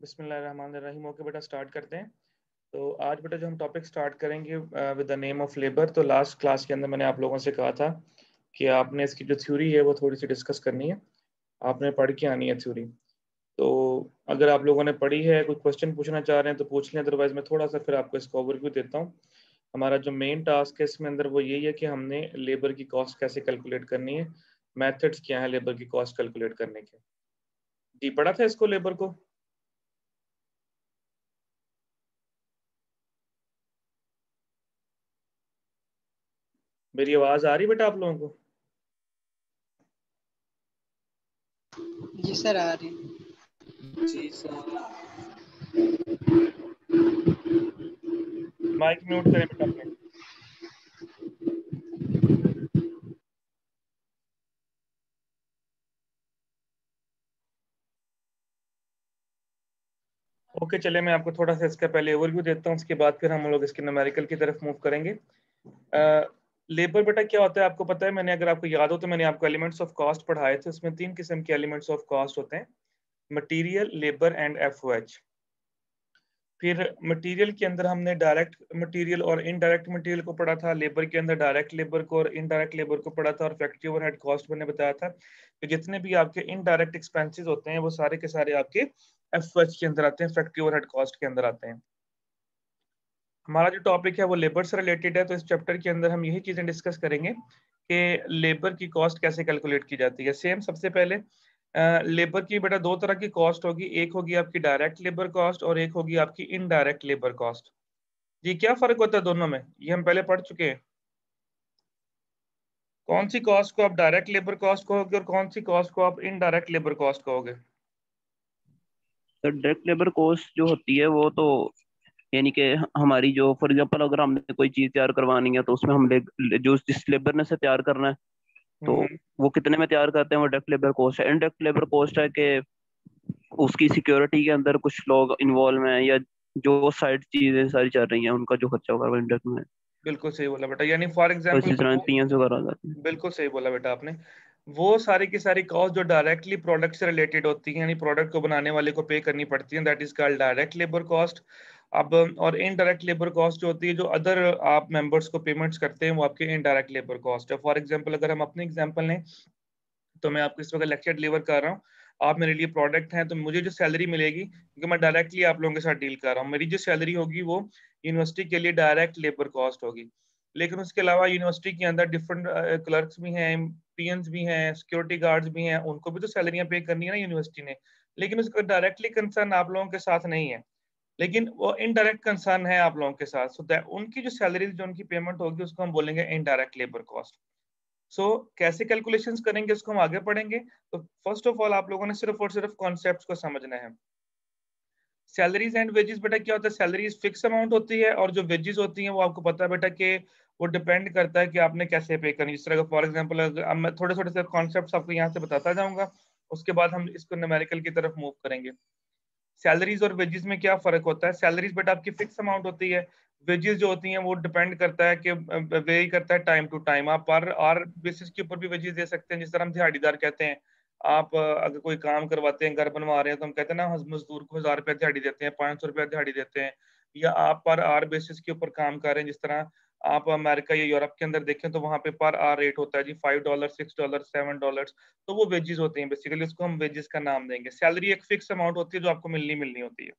बिस्मिल्लाहिर्रहमानिर्रहीम। ओके बेटा, स्टार्ट करते हैं। तो आज बेटा जो हम टॉपिक स्टार्ट करेंगे with the name of labour. तो लास्ट क्लास के अंदर मैंने आप लोगों से कहा था कि आपने इसकी जो थ्योरी है वो थोड़ी सी डिस्कस करनी है, आपने पढ़ के आनी है थ्योरी। तो अगर आप लोगों ने पढ़ी है, कोई क्वेश्चन पूछना चाह रहे हैं तो पूछ लें, अदरवाइज मैं थोड़ा सा फिर आपको इसका ओवरव्यू देता हूँ। हमारा जो मेन टास्क है इसमें अंदर वो यही है कि हमने लेबर की कॉस्ट कैसे कैलकुलेट करनी है, मेथड्स क्या है लेबर की कॉस्ट कैलकुलेट करने के। जी पढ़ा था इसको, लेबर को? मेरी आवाज आ रही बेटा आप लोगों को? जी सर, आ रही। जी सर, माइक म्यूट करें बेटा अपने। ओके चले, मैं आपको थोड़ा सा इसका पहले ओवरव्यू देता हूँ, उसके बाद फिर हम लोग इसके न्यूमेरिकल की तरफ मूव करेंगे। लेबर बेटा क्या होता है आपको पता है? मैंने, अगर आपको याद हो तो मैंने आपको एलिमेंट्स ऑफ कॉस्ट पढ़ाए थे। उसमें 3 किस्म के एलिमेंट्स ऑफ कॉस्ट होते हैं, मटेरियल, लेबर एंड एफओएच। फिर मटेरियल के अंदर हमने डायरेक्ट मटेरियल और इनडायरेक्ट मटेरियल को पढ़ा था, लेबर के अंदर डायरेक्ट लेबर को और इनडायरेक्ट लेबर को पढ़ा था, और फैक्ट्री ओवरहेड कॉस्ट मैंने बताया था कि जितने भी आपके इनडायरेक्ट एक्सपेंसेस होते हैं वो सारे के सारे आपके एफओएच के अंदर आते हैं, फैक्ट्री ओवरहेड कॉस्ट के अंदर आते हैं। हमारा जो टॉपिक है वो लेबर से रिलेटेड है, तो इस चैप्टर के अंदर हम यही चीजें डिस्कस करेंगे कि लेबर की कॉस्ट कैसे कैलकुलेट की जाती है। सेम सबसे पहले लेबर की बेटा 2 तरह की कॉस्ट होगी, एक होगी आपकी डायरेक्ट लेबर कॉस्ट और एक होगी आपकी इनडायरेक्ट लेबर कॉस्ट। जी क्या फर्क होता है दोनों में, ये हम पहले पढ़ चुके हैं। कौन सी कॉस्ट को आप डायरेक्ट लेबर कॉस्ट कहोगे और कौन सी कॉस्ट को आप इनडायरेक्ट लेबर कॉस्ट कहोगे? तो डायरेक्ट लेबर कॉस्ट जो होती है वो तो यानी कि हमारी जो फॉर एग्जांपल अगर हमने कोई चीज तैयार करवानी है तो उसमें हम जो जिस लेबर ने से तैयार करना है तो हम्म, वो कितने में तैयार करते हैं, वो डायरेक्ट लेबर कॉस्ट है। इनडायरेक्ट लेबर कॉस्ट है कि उसकी सिक्योरिटी के अंदर कुछ लोग इन्वॉल्व हैं या जो साइड चीजें सारी चल रही हैं उनका जो खर्चा होगा वो इनडायरेक्ट में है। बिल्कुल सही बोला बेटा, यानी फॉर तो एग्जाम्पल इसी तरह पीएंस वगैरह आ जाते हैं। बिल्कुल सही बोला बेटा आपने। वो सारी की सारी कॉस्ट जो डायरेक्टली प्रोडक्ट से रिलेटेड होती है, यानी प्रोडक्ट को बनाने वाले को पे करनी पड़ती है, that is called direct labour cost. अब और इनडायरेक्ट लेबर कॉस्ट जो होती है, जो अदर आप मेंबर्स को पेमेंट्स करते हैं, वो आपके इनडायरेक्ट लेबर कॉस्ट है। फॉर एग्जांपल अगर हम अपने एग्जांपल लें, तो मैं आपको इस वक्त लेक्चर डिलीवर कर रहा हूँ, आप मेरे लिए प्रोडक्ट हैं, तो मुझे जो सैलरी मिलेगी, क्योंकि मैं डायरेक्टली आप लोगों के साथ डील कर रहा हूँ, मेरी जो सैलरी होगी वो यूनिवर्सिटी के लिए डायरेक्ट लेबर कॉस्ट होगी। लेकिन उसके अलावा यूनिवर्सिटी के अंदर डिफरेंट क्लर्क्स भी हैं, पीएन्स भी हैं, सिक्योरिटी गार्ड्स भी हैं, उनको भी तो सैलरियां पे करनी है ना यूनिवर्सिटी ने, लेकिन उसका डायरेक्टली कंसर्न आप लोगों के साथ नहीं है, लेकिन वो इनडायरेक्ट कंसर्न है आप लोगों के साथ। सो दैट उनकी जो सैलरी, जो उनकी पेमेंट होगी, उसको हम बोलेंगे इनडायरेक्ट लेबर कॉस्ट। सो कैसे कैलकुलेशंस करेंगे उसको हम आगे पढ़ेंगे। तो फर्स्ट ऑफ ऑल आप लोगों ने सिर्फ और सिर्फ कॉन्सेप्ट्स को समझना है। सैलरीज एंड वेजेस बेटा क्या होता है? सैलरीज फिक्स अमाउंट होती है और जो वेजेस होती हैं वो आपको पता है बेटा कि वो डिपेंड करता है कि आपने कैसे पे करनी है। जिस तरह फॉर एग्जांपल अब मैं थोड़े थोड़े से कॉन्सेप्ट्स आपको यहाँ से बताता जाऊंगा, उसके बाद हम इसको न्यूमेरिकल की तरफ मूव करेंगे। सैलरीज और वेजेस में क्या फर्क होता है? सैलरीज बेटा आपकी फिक्स अमाउंट होती है, वेजेस जो होती हैं वो डिपेंड करता है कि वेरी करता है टाइम टू टाइम। आप पर आर बेसिस के ऊपर भी वेजेस दे सकते हैं, जिस तरह हम दिहाड़ीदार कहते हैं। आप अगर कोई काम करवाते हैं, घर बनवा रहे हैं, तो हम कहते हैं ना मजदूर को 1000 रुपया दिहाड़ी देते हैं, 500 रुपया दिहाड़ी देते हैं। या आप पर आर बेसिस के ऊपर काम कर रहे हैं, जिस तरह आप अमेरिका या यूरोप के अंदर देखें तो वहां पे पर आर रेट होता है जी $5, $6, $7। तो वो वेजेस होते हैं, बेसिकली उसको हम वेजेस का नाम देंगे। सैलरी एक फिक्स अमाउंट होती है जो आपको मिलनी मिलनी होती है।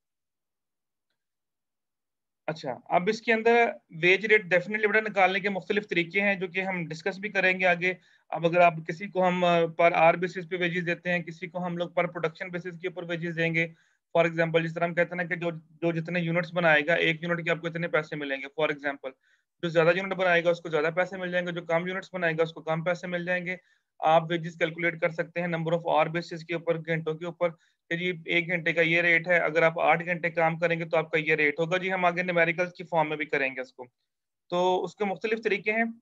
अच्छा, अब इसके अंदर वेज रेट डेफिनेटली बेटा निकालने के मुख्तलिफ तरीके हैं, जो कि हम डिस्कस भी करेंगे आगे। अब अगर आप किसी को हम पर आर बेसिस पे वेजेस देते हैं, किसी को हम लोग पर प्रोडक्शन बेसिस के ऊपर वेजेस देंगे। फॉर एग्जांपल जिस तरह हम कहते हैं ना कि जो जो जितने यूनिट्स बनाएगा, एक यूनिट के आपको इतने पैसे मिलेंगे। फॉर एग्जांपल जो ज्यादा यूनिट बनाएगा उसको ज्यादा पैसे मिल जाएंगे, जो कम यूनिट्स बनाएगा उसको कम पैसे मिल जाएंगे। आप वेजेस कैलकुलेट कर सकते हैं नंबर ऑफ आवर बेसिस के ऊपर, घंटों के ऊपर, कि जी 1 घंटे का ये रेट है, अगर आप 8 घंटे काम करेंगे तो आपका ये रेट होगा। जी हम आगे न्यूमेरिकल्स की फॉर्म में भी करेंगे इसको। तो उसके मुख्तलिफ तरीके हैं।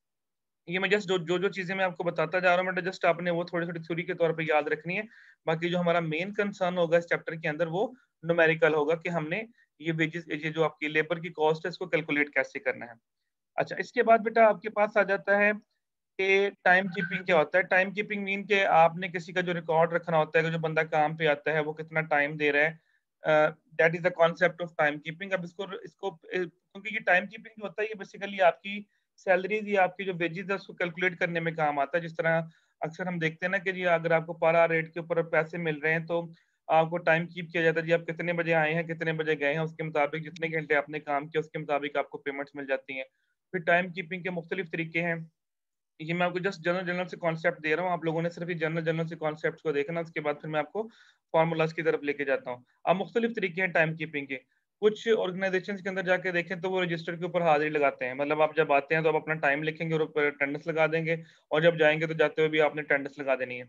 ये मैं जस्ट जो चीजें मैं आपको बताता जा रहा हूँ, मैं जस्ट आपने वो थोड़ी थोड़ी थ्योरी के तौर पे याद रखनी है। बाकी जो हमारा मेन कंसर्न होगा इस चैप्टर के अंदर वो न्यूमेरिकल होगा कि हमने ये वेजेस, ये जो आपकी लेबर की कॉस्ट है इसको कैलकुलेट कैसे करना है। अच्छा, इसके बाद बेटा आपके पास आ जाता है कि टाइम कीपिंग क्या होता है। टाइम कीपिंग मीन के आपने किसी का जो रिकॉर्ड रखना होता है कि जो बंदा काम पे आता है वो कितना टाइम दे रहा है। That is the concept of time keeping. अब इसको इसको क्योंकि ये टाइम कीपिंग जो होता है ये बेसिकली आपकी सैलरीज या आपकी जो वेजेस है उसको कैलकुलेट करने में काम आता है। जिस तरह अक्सर हम देखते हैं ना कि जी अगर आपको पर आवर रेट के ऊपर पैसे मिल रहे हैं तो आपको टाइम कीप किया जाता है। जी आप कितने बजे आए हैं, कितने बजे गए हैं, उसके मुताबिक जितने घंटे आपने काम किया उसके मुताबिक आपको पेमेंट्स मिल जाती हैं। फिर टाइम कीपिंग के मुख्तलिफ तरीके हैं। ये मैं आपको जस्ट जनरल जनरल से कॉन्सेप्ट दे रहा हूँ, आप लोगों ने सिर्फ ये जनरल जनरल से कॉन्सेप्ट को देखना, उसके बाद फिर मैं आपको फार्मूलाज की तरफ लेके जाता हूँ। अब मुख्तलिफ तरीके हैं टाइम कीपिंग के। कुछ ऑर्गेनाइजेशन के अंदर जाके देखें तो वो रजिस्टर के ऊपर हाजिरी लगाते हैं, मतलब आप जब आते हैं तो आप अपना टाइम लिखेंगे और ऊपर अटेंडेंस लगा देंगे, और जब जाएंगे तो जाते हुए भी आपने अटेंडेंस लगा देनी है।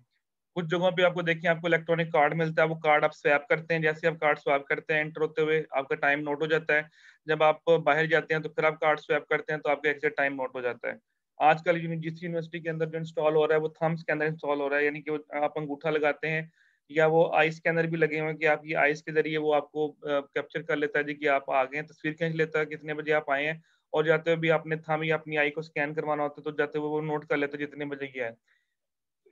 कुछ जगहों पे आपको देखिए आपको इलेक्ट्रॉनिक कार्ड मिलता है, वो कार्ड आप स्वैप करते हैं, जैसे आप कार्ड स्वैप करते हैं एंटर होते हुए आपका टाइम नोट हो जाता है। जब आप बाहर जाते हैं तो फिर आप कार्ड स्वैप करते हैं तो आपका एग्जैक्ट टाइम नोट हो जाता है। आजकल जिस यूनिवर्सिटी के अंदर जो इंस्टॉल हो रहा है वो थंब स्कैनर इंस्टॉल हो रहा है, यानी कि आप अंगूठा लगाते हैं, या वो आई स्कैनर भी लगे हुए हैं कि आप ये आईज के जरिए वो आपको कैप्चर कर लेता है जी कि आप आ गए हैं, तस्वीर खींच लेता है कितने बजे आप आए हैं, और जाते हुए भी आपने थंब या अपनी आई को स्कैन करवाना होता है तो जाते हुए वो नोट कर लेता है जितने बजे गया है।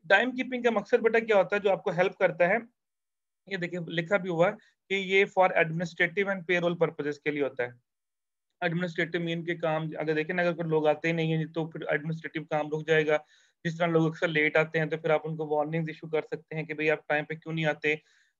टाइम कीपिंग का मकसद बेटा क्या होता है जो आपको हेल्प करता है, ये देखिए लिखा भी हुआ है कि ये for administrative and payroll purposes के लिए होता है। एडमिनिस्ट्रेटिव मीन के काम अगर देखें ना, अगर कोई लोग आते ही नहीं है तो फिर एडमिनिस्ट्रेटिव काम रुक जाएगा। जिस तरह लोग अक्सर लेट आते हैं तो फिर आप उनको वार्निंग्स इशू कर सकते हैं कि भाई आप टाइम पे क्यों नहीं आते।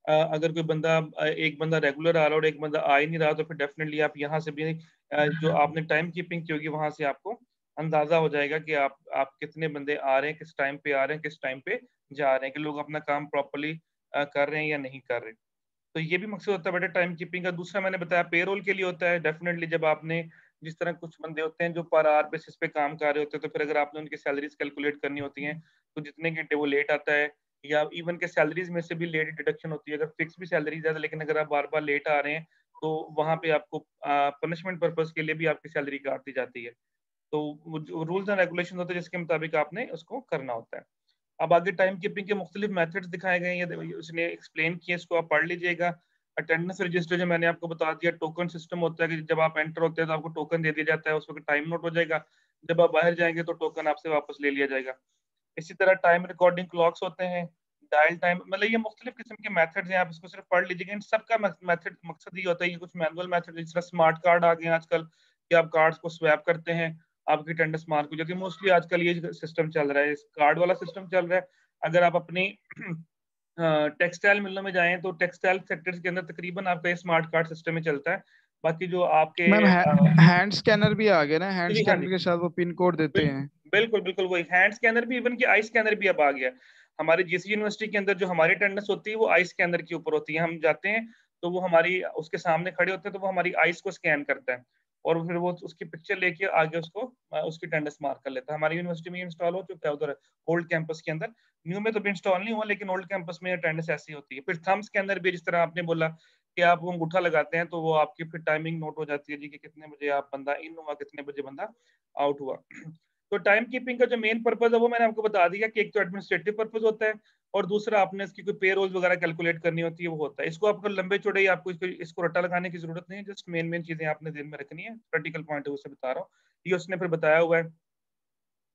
अगर कोई बंदा एक बंदा रेगुलर आ रहा है और एक बंदा आ ही नहीं रहा तो फिर डेफिनेटली आप यहाँ से भी जो आपने टाइम कीपिंग की होगी वहां से आपको अंदाजा हो जाएगा कि आप कितने बंदे आ रहे हैं, किस टाइम पे आ रहे हैं, किस टाइम पे जा रहे हैं, कि लोग अपना काम प्रॉपरली कर रहे हैं या नहीं कर रहे। तो ये भी मकसद होता है बेटा टाइम कीपिंग का। दूसरा मैंने बताया पेरोल के लिए होता है। डेफिनेटली जब आपने जिस तरह कुछ बंदे होते हैं जो पर आवर बेसिस पे काम कर रहे होते हैं तो फिर अगर आपने उनकी सैलरीज कैलकुलेट करनी होती हैं तो जितने घंटे वो लेट आता है, या इवन के सैलरीज में से भी लेट डिडक्शन होती है। अगर फिक्स भी सैलरीज है लेकिन अगर आप बार बार लेट आ रहे हैं तो वहां पे आपको पनिशमेंट पर्पज के लिए भी आपकी सैलरी काट दी जाती है। तो रूल्स एंड रेगुलेशन होते हैं जिसके मुताबिक आपने उसको करना होता है। अब आगे टाइम कीपिंग के मुख्तलिफ मेथड्स दिखाए गए हैं, ये उसने एक्सप्लेन किया, इसको आप पढ़ लीजिएगा। अटेंडेंस रजिस्टर जो मैंने आपको बता दिया, टोकन सिस्टम होता है कि जब आप एंटर होते हैं तो आपको टोकन दे दिया जाता है, उस वक्त टाइम नोट हो जाएगा, जब आप बाहर जाएंगे तो टोकन आपसे वापस ले लिया जाएगा। इसी तरह टाइम रिकॉर्डिंग क्लॉक्स होते हैं, डायल टाइम, मतलब ये मुख्तलिफ किस्म के मेथड्स हैं, आप इसको सिर्फ पढ़ लीजिएगा। इन सबका मेथड मकसद ये होता है, ये कुछ मैनुअल मेथड जिस तरह स्मार्ट कार्ड आ गए हैं आजकल कि आप कार्ड्स को स्वैप करते हैं, आपकी अटेंडेंस मार्क हो जाती है। मोस्टली आजकल ये सिस्टम चल रहा है, कार्ड वाला सिस्टम चल रहा है। अगर आप अपनी टेक्सटाइल मिलों में जाएं तो टेक्सटाइल सेक्टर के अंदर तकरीबन आपका ये स्मार्ट कार्ड सिस्टम ही चलता है। बाकी जो आपके मैम हैंड स्कैनर भी आ गया ना, हैंड जी हाँ जी, स्कैनर के साथ वो पिन कोड देते हैं। बिल्कुल बिल्कुल वही हैंड स्कैनर भी, इवन की आई स्कैनर भी अब आ गया। हमारे जीसी यूनिवर्सिटी के अंदर जो हमारी अटेंडेंस होती है वो आई स्कैनर के ऊपर होती है। हम जाते हैं तो वो हमारी उसके सामने खड़े होते हैं तो वो हमारी आईज को स्कैन करता है और फिर वो उसकी पिक्चर लेके आगे उसको उसकी अटेंडेंस मार्क कर लेता है। हमारी यूनिवर्सिटी में इंस्टॉल हो चुका है उधर ओल्ड कैंपस के अंदर, न्यू में तो भी इंस्टॉल नहीं हुआ लेकिन ओल्ड कैंपस में अटेंडेंस ऐसी होती है। फिर थंब स्कैनर भी जिस तरह आपने बोला कि आप वो अंगूठा लगाते हैं तो वो आपकी फिर टाइमिंग नोट हो जाती है जी कि कितने बजे आप बंदा इन हुआ, कितने बजे बंदा आउट हुआ। तो टाइम कीपिंग का जो मेन पर्पज है वो मैंने आपको बता दिया कि एक तो एडमिनिस्ट्रेटिव पर्पज होता है और दूसरा आपने इसकी कोई पे रोल्स वगैरह कैलकुलेट करनी होती है वो होता है। इसको आपको लंबे चौड़े आपको इसको रट्टा लगाने की जरूरत नहीं है, जस्ट मेन मेन चीजें आपने दिन में रखनी है। प्रैक्टिकल पॉइंट है उससे बता रहा हूँ। ये उसने फिर बताया हुआ है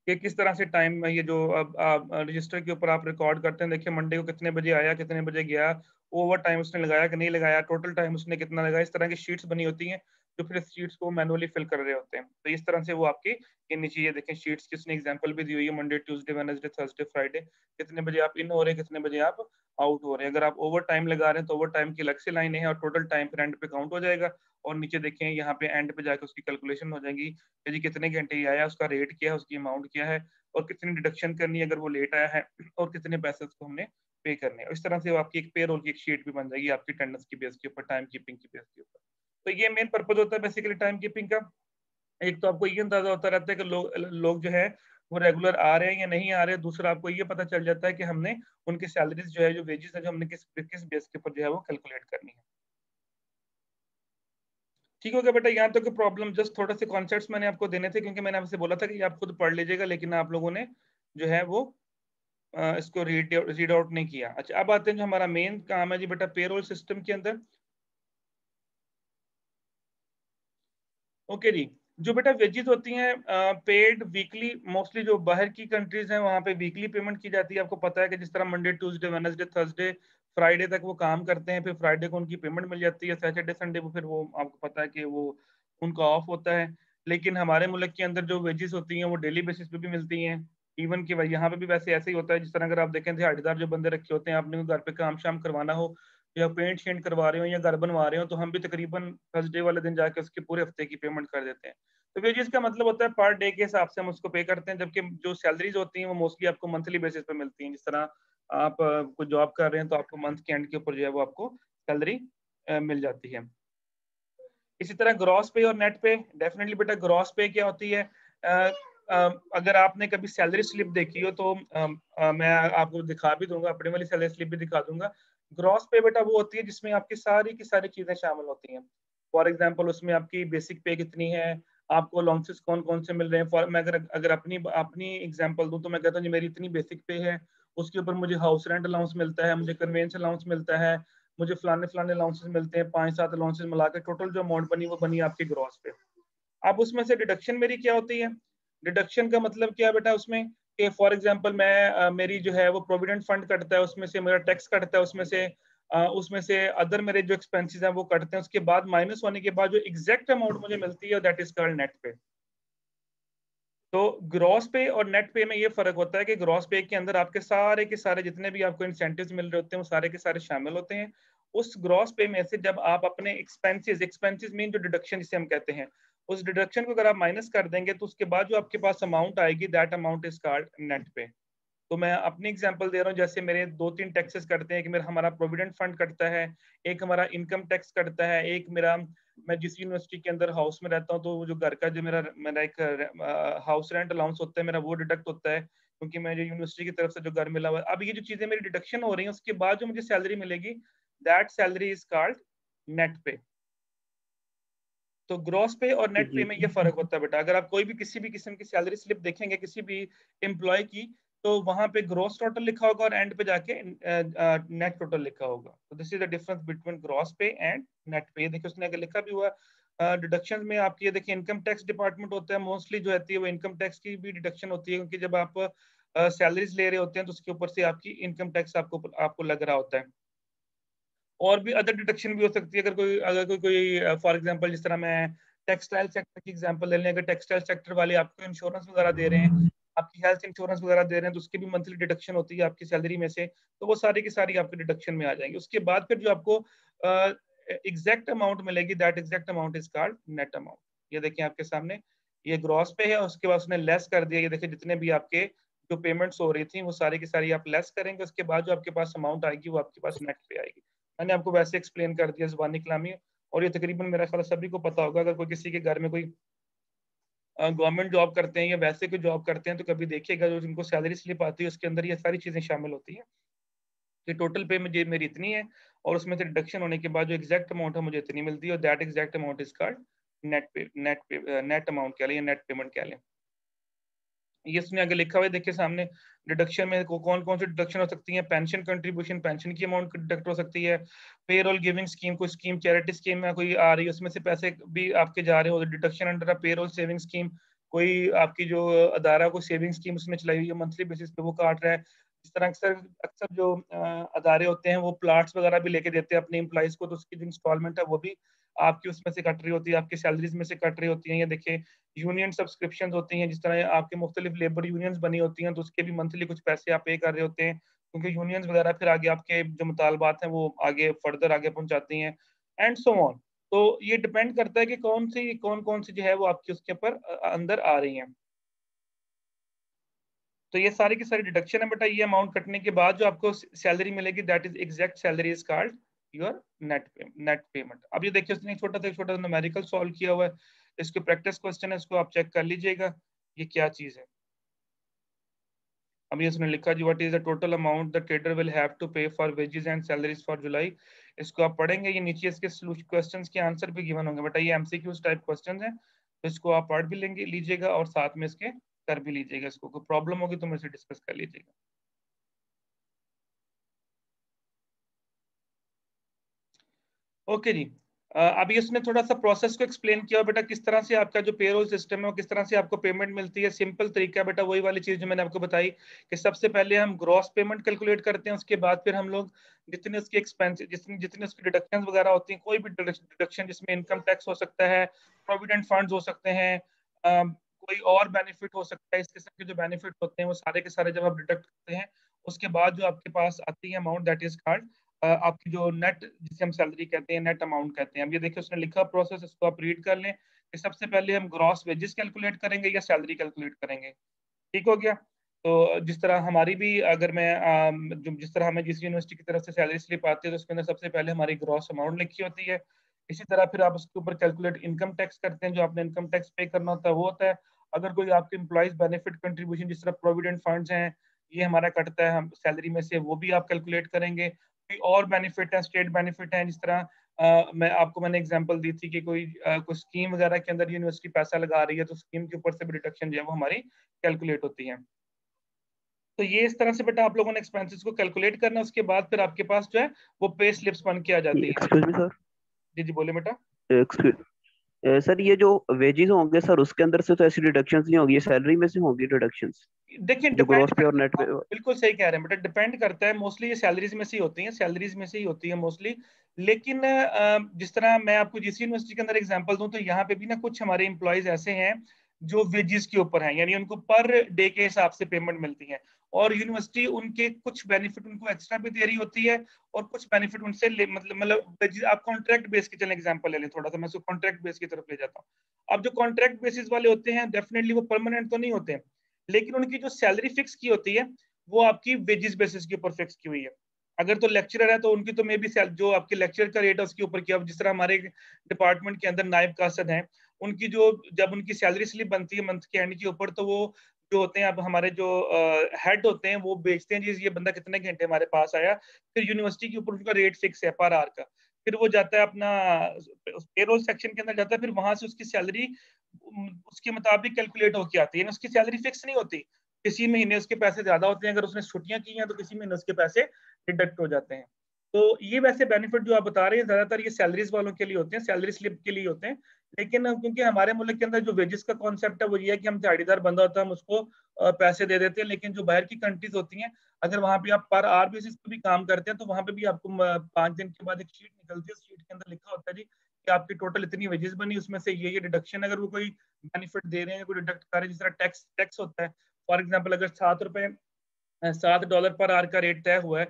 कि किस तरह से टाइम में ये जो अब रजिस्टर के ऊपर आप रिकॉर्ड करते हैं। देखिए मंडे को कितने बजे आया, कितने बजे गया, ओवर टाइम उसने लगाया कि नहीं लगाया, टोटल टाइम उसने कितना लगाया। इस तरह की शीट्स बनी होती हैं जो फिर शीट्स को मैनुअली फिल कर रहे होते हैं। तो इस तरह से वो आपकी ये नीचे ये देखें शीट्स की उसने एग्जांपल भी दी हुई है, Monday Tuesday Wednesday Thursday Friday, कितने बजे आप इन हो रहे हैं, कितने बजे आप आउट हो रहे हैं। अगर आप ओवर टाइम लगा रहे हैं तो ओवर टाइम की अलग से लाइनें हैं और टोटल टाइम फिर एंड पे काउंट हो जाएगा। और नीचे देखें यहाँ पे एंड पे जाकर उसकी कैलकुलेशन हो जाएगी कि जी कितने घंटे ही आया, उसका रेट क्या है, उसकी अमाउंट क्या है और कितनी डिडक्शन करनी है अगर वो लेट आया है और कितने पैसे उसको हमने पे करने हैं। इस तरह से वो आपकी एक पे रोल की एक शीट भी बन जाएगी आपकी अटेंडेंस की बेस के ऊपर, टाइम कीपिंग की बेस के ऊपर। तो ये मेन पर्पज होता है बेसिकली टाइम कीपिंग का। एक तो आपको ये अंदाजा होता रहता है कि लोग जो है वो रेगुलर आ रहे हैं या नहीं आ रहे हैं। दूसरा आपको ये पता चल जाता है कि हमने उनकी सैलरीज जो है, जो वेजेस है, जो हमने किस किस बेस के ऊपर जो है वो कैलकुलेट करनी है। ठीक हो गया बेटा? यहाँ तक प्रॉब्लम, जस्ट थोड़ा से कॉन्सेप्ट्स मैंने आपको देने थे, क्योंकि मैंने आपसे बोला था कि आप खुद पढ़ लीजिएगा, लेकिन आप लोगों ने जो है वो इसको रीड आउट नहीं किया। अच्छा, अब आते हैं जो हमारा मेन काम है जी बेटा पेरोल सिस्टम के अंदर। ओके जी, जो बेटा वेजेस होती हैं पेड वीकली, मोस्टली जो बाहर की कंट्रीज हैं वहाँ पे वीकली पेमेंट की जाती है। आपको पता है कि जिस तरह Monday Tuesday Wednesday Thursday Friday तक वो काम करते हैं, फिर फ्राइडे को उनकी पेमेंट मिल जाती है, सैटरडे संडे को फिर वो आपको पता है कि वो उनका ऑफ होता है। लेकिन हमारे मुल्क के अंदर जो वेजेस होती हैं वो डेली बेसिस पे भी मिलती हैं। इवन कि भाई यहाँ पे भी वैसे ऐसे ही होता है, जिस तरह अगर आप देखें दिहाड़ीदार जो बंदे रखे होते हैं, आपने घर पे काम शाम करवाना हो या पेंट शेंट करवा रहे हो या घर बनवा रहे हो, तो हम भी तकरीबन थर्सडे वाले दिन जाके उसके पूरे हफ्ते की पेमेंट कर देते हैं। तो वेजेस का मतलब होता है पर डे के हिसाब से हम उसको पे करते हैं, जबकि जो सैलरीज होती हैं वो मोस्टली आपको मंथली बेसिस पे मिलती हैं। जिस तरह आप कोई जॉब कर रहे हैं तो आपको मंथ के एंड के ऊपर जो है वो आपको सैलरी मिल जाती है। इसी तरह ग्रॉस पे और नेट पे, डेफिनेटली बेटा ग्रॉस पे क्या होती है, अगर आपने कभी सैलरी स्लिप देखी हो तो मैं आपको दिखा भी दूंगा, अपने वाली सैलरी स्लिप भी दिखा दूंगा। ग्रॉस पे बेटा वो होती है जिसमें आपकी सारी की सारी चीजें शामिल होती हैं। फॉर एग्जांपल उसमें आपकी बेसिक पे कितनी है, आपको अलाउंसेस कौन कौन से मिल रहे हैं। मैं अगर अगर अपनी अपनी एग्जांपल दूं तो मैं कहता हूँ मेरी इतनी बेसिक पे है, उसके ऊपर मुझे हाउस रेंट अलाउंस मिलता है, मुझे कन्वेंस अलाउंस मिलता है, मुझे फलाने फलाने अलाउंसेस मिलते हैं, 5-7 अलाउंसेस मिला के टोटल जो अमाउंट बनी वो बनी आपकी ग्रॉस पे। अब उसमें से डिडक्शन मेरी क्या होती है? डिडक्शन का मतलब क्या बेटा उसमें कि फॉर एग्जांपल मैं मेरी जो है वो प्रोविडेंट फंड कटता है, उसमें से मेरा टैक्स कटता है, उसमें से अदर मेरे जो एक्सपेंसेस हैं वो कटते हैं, उसके बाद माइनस होने के बाद जो एग्जैक्ट अमाउंट मुझे मिलती है दैट इज कॉल्ड नेट पे। तो ग्रॉस पे और नेट पे में ये फर्क होता है कि ग्रॉस पे के अंदर आपके सारे के सारे जितने भी आपको इंसेंटिव्स मिल रहे होते हैं वो सारे के सारे शामिल होते हैं। उस ग्रॉस पे में से जब आप अपने एक्सपेंसेस मीन जो डिडक्शन जिसे हम कहते हैं, उस डिडक्शन को अगर आप माइनस कर देंगे तो उसके बाद जो आपके पास अमाउंट आएगी that amount is called net पे। तो मैं अपनी एग्जांपल दे रहा हूँ, जैसे मेरे 2-3 टैक्सेस कटते हैं, कि मेरा हमारा प्रोविडेंट फंड कटता है, एक हमारा इनकम टैक्स कटता है, एक मेरा, मैं जिस यूनिवर्सिटी के अंदर हाउस में रहता हूँ तो वो जो घर का जो मेरा मेरा एक हाउस रेंट अलाउंस होता है मेरा, वो डिडक्ट होता है, क्योंकि मैं जो यूनिवर्सिटी की तरफ से जो घर मिला हुआ है। अब ये जो चीजें मेरी डिडक्शन हो रही है उसके बाद जो मुझे सैलरी मिलेगी that salary is called net पे। तो ग्रॉस पे और नेट पे जी में ये फर्क होता है बेटा। अगर आप कोई भी किसी भी किस्म की सैलरी स्लिप देखेंगे किसी भी एम्प्लॉय की, तो वहां पे ग्रॉस टोटल लिखा होगा और एंड पे जाके नेट टोटल लिखा होगा। तो this is the difference between gross पे एंड नेट पे। ये देखिए उसने अगर लिखा भी हुआ डिडक्शन में आपकी, ये देखिए इनकम टैक्स डिपार्टमेंट होता है, मोस्टली जो होती है वो इनकम टैक्स की भी डिडक्शन होती है, क्योंकि जब आप सैलरीज ले रहे होते हैं तो उसके ऊपर से आपकी इनकम टैक्स आपको आपको लग रहा होता है। और भी अदर डिडक्शन भी हो सकती है, अगर कोई फॉर एग्जांपल जिस तरह मैं टेक्सटाइल सेक्टर की एग्जांपल ले लें, अगर टेक्सटाइल सेक्टर वाले आपको इंश्योरेंस वगैरह दे रहे हैं, आपकी हेल्थ इंश्योरेंस वगैरह दे रहे हैं, तो उसकी भी मंथली डिडक्शन होती है आपकी सैलरी में से, तो वो सारी की सारी आपकी डिडक्शन में आ जाएंगी। उसके बाद फिर जो आपको एग्जैक्ट अमाउंट मिलेगी that exact amount is called net amount. ये देखिए आपके सामने ये ग्रॉस पे है, उसके बाद उसने लेस कर दिया। ये देखिए जितने भी आपके जो पेमेंट्स हो रही थी वो सारी की सारी आप लेस करेंगे, उसके बाद जो आपके पास अमाउंट आएगी वो आपके पास नेट पे आएगी। मैंने आपको वैसे एक्सप्लेन कर दिया ज़ुबानी कलामी, और ये तकरीबन मेरा ख्याल सभी को पता होगा। अगर कोई किसी के घर में कोई गवर्नमेंट जॉब करते हैं या वैसे कोई जॉब करते हैं तो कभी देखिएगा जो जिनको सैलरी स्लिप आती है उसके अंदर ये सारी चीज़ें शामिल होती हैं कि टोटल पे मुझे मेरी इतनी है और उसमें से डिडक्शन होने के बाद जो एग्जैक्ट अमाउंट है मुझे इतनी मिलती है, और that exact amount is called net amount कह लें या नेट पेमेंट कह लें। ये इसमें आगे लिखा हुआ है देखिए सामने, डिडक्शन में कौन कौन सी डिडक्शन हो सकती है। पेंशन कंट्रीब्यूशन, पेंशन की अमाउंट डिडक्ट हो सकती है। पेरोल गिविंग स्कीम, कोई स्कीम चैरिटी स्कीम में कोई आ रही है उसमें से पैसे भी आपके जा रहे हो, deduction under a payroll saving scheme. कोई आपकी जो अदारा को सेविंग स्कीम उसमें चलाई हुई है मंथली बेसिस पे वो काट रहा है। इस तरह अक्सर अक्सर जो अदारे होते हैं वो प्लाट्स वगैरह भी लेके देते हैं अपने एम्प्लॉइज को, तो उसकी जो इंस्टॉलमेंट है वो भी आपकी उसमें से कट रही होती है, आपकी सैलरीज में से कट रही होती है। ये देखिए यूनियन सब्सक्रिप्शन होती हैं, जिस तरह आपके मुख्तलिफ लेबर यूनियंस बनी होती हैं तो उसके भी मंथली कुछ पैसे आप पे कर रहे होते हैं, क्योंकि यूनियंस वगैरह फिर आगे आपके जो मुतालबात हैं वो आगे फर्दर आगे पहुंचाती हैं एंड सो ऑन। तो ये डिपेंड करता है कि कौन कौन सी जो है वो आपकी उसके ऊपर अंदर आ रही हैं। तो ये सारी की सारी डिडक्शन है बेटा। ये अमाउंट कटने के बाद जो आपको सैलरी मिलेगी that is exact salary is called your net payment. अब ये देखिए उसने एक छोटा सा न्यूमेरिकल सॉल्व किया हुआ है, इसको प्रैक्टिस क्वेश्चन है, इसको आप चेक कर लीजिएगा ये क्या चीज है। अब ये उसने लिखा जी what is the total amount the trader will have to pay for wages and salaries for July इसको आप पढ़ेंगे, ये नीचे इसके क्वेश्चंस के आंसर भी गिवन होंगे बेटा, ये एमसीक्यूज टाइप क्वेश्चंस हैं, तो इसको आप पढ़ भी लेंगे लीजिएगा और साथ में इसके कर भी लीजिएगा। इसको कोई प्रॉब्लम होगी तो मेरे से डिस्कस कर लीजिएगा। ओके जी। अभी इसने थोड़ा सा प्रोसेस को एक्सप्लेन किया बेटा, किस तरह से आपका जो पेरोल सिस्टम है वो किस तरह से आपको पेमेंट मिलती है। सिंपल तरीका बेटा वही वाली चीज जो मैंने आपको बताई कि सबसे पहले हम ग्रॉस पेमेंट कैलकुलेट करते हैं, उसके बाद फिर हम लोग जितने उसके एक्सपेंस जितने उसकी डिडक्शन वगैरह होती हैं, कोई भी डिडक्शन जिसमें इनकम टैक्स हो सकता है, प्रोविडेंट फंड हो सकते हैं, कोई और बेनिफिट हो सकता है, इस किस्म के जो बेनिफिट होते हैं वो सारे के सारे जब आप डिडक्ट करते हैं उसके बाद जो आपके पास आती है अमाउंट दैट इज कॉल्ड आपकी जो नेट, जिसे हम सैलरी कहते हैं, नेट अमाउंट कहते हैं। अब ये देखिए उसने लिखा प्रोसेस, इसको आप रीड कर लें कि सबसे पहले हम ग्रॉस वेजेस कैलकुलेट करेंगे या सैलरी कैलकुलेट करेंगे। ठीक हो गया। तो जिस तरह हमारी भी अगर मैं जिस तरह हमें जिस यूनिवर्सिटी की तरफ से सैलरी स्लिप आती है तो उसके अंदर सबसे पहले हमारी ग्रॉस अमाउंट लिखी होती है। इसी तरह फिर आप उसके ऊपर कैलकुलेट इनकम टैक्स करते हैं, जो आपने इनकम टैक्स पे करना होता है वो होता है। अगर कोई आपके एम्प्लॉइज बेनिफिट कंट्रीब्यूशन जिस तरह प्रोविडेंट फंड्स हैं ये हमारा कटता है हम सैलरी में से, वो भी आप कैलकुलेट करेंगे। कोई और बेनिफिट है, स्टेट बेनिफिट है, जिस तरह मैंने एग्जांपल दी थी कि कोई स्कीम वगैरह के अंदर यूनिवर्सिटी पैसा लगा रही है तो स्कीम के ऊपर से भी डिडक्शन जो है वो हमारी कैलकुलेट होती है। तो ये इस तरह से बेटा आप लोगों ने एक्सपेंसेस को कैलकुलेट करना, उसके बाद फिर आपके पास जो है वो पे स्लिप्स बन के आ जाती है। Excuse me sir. जी जी बोले बेटा। सर ये जो वेजेस होंगे सर उसके अंदर से तो ऐसी डिडक्शंस नहीं होगी, ये सैलरी में से होंगी डिडक्शंस देखिए जो डिपेंड ग्रॉस पे और नेट करता पे। है, बिल्कुल सही कह रहे हैं बेटा, डिपेंड करता है। मोस्टली ये सैलरीज में से ही होती हैं, सैलरीज में से ही होती है मोस्टली। लेकिन जिस तरह मैं आपको जिस यूनिवर्सिटी के अंदर एग्जांपल दूं तो यहाँ पे भी ना कुछ हमारे एम्प्लॉयज ऐसे हैं जो वेजेस के ऊपर हैं, यानी उनको पर डे के हिसाब से पेमेंट मिलती है, और यूनिवर्सिटी उनके कुछ बेनिफिट उनको एक्स्ट्रा भी दे रही होती है और कुछ बेनिफिट उनसे मतलब आप कॉन्ट्रैक्ट बेस के चले एग्जांपल ले लें थोड़ा सा, मैं उसको कॉन्ट्रैक्ट बेस की तरफ ले जाता हूँ। अब जो कॉन्ट्रैक्ट बेसिस वाले होते हैं डेफिनेटली वो परमानेंट तो नहीं होते, लेकिन उनकी जो सैलरी फिक्स की होती है वो आपकी वेजेस बेसिस के ऊपर फिक्स की हुई है। अगर तो लेक्चरर है तो उनकी तो मे भी जो आपके लेक्चर का रेट है उसके ऊपर किया, जिस तरह हमारे डिपार्टमेंट के अंदर नायब कासद हैं, उनकी जो जब उनकी सैलरी स्लिप बनती है मंथ के एंड के ऊपर, तो वो जो होते हैं अब हमारे जो हेड होते हैं वो बेचते हैं जी ये बंदा कितने घंटे हमारे पास आया, फिर यूनिवर्सिटी के ऊपर उनका रेट फिक्स है पर आवर का, फिर वो जाता है अपना पेरोल सेक्शन के अंदर जाता है, फिर वहां से उसकी सैलरी उसके मुताबिक कैलकुलेट होके आती है, उसकी सैलरी फिक्स नहीं होती। किसी महीने उसके पैसे ज्यादा होते हैं, अगर उसने छुट्टियां की हैं तो किसी महीने उसके पैसे डिडक्ट हो जाते हैं। तो ये वैसे बेनिफिट जो आप बता रहे हैं ज्यादातर ये सैलरीज वालों के लिए होते हैं, सैलरी स्लिप के लिए होते हैं। लेकिन क्योंकि हमारे मुल्क के अंदर जो वेजेस का कॉन्सेप्ट है वो ये है कि हम दिहाड़ीदार बंदा होता है हम उसको पैसे दे देते हैं, लेकिन जो बाहर की कंट्रीज होती हैं अगर वहां पे आप पर आवर बेसिस पे भी काम करते हैं तो वहां पे भी आपको 5 दिन के बाद एक शीट निकलती है, शीट के अंदर लिखा होता है जी कि आपकी टोटल इतनी वेजेस बनी, उसमें से ये डिडक्शन, अगर वो कोई बेनिफिट दे रहे हैं, कोई डिडक्ट कर रहे हैं, जिस तरह टैक्स टैक्स होता है। फॉर एग्जाम्पल अगर $7 पर आवर का रेट तय हुआ है,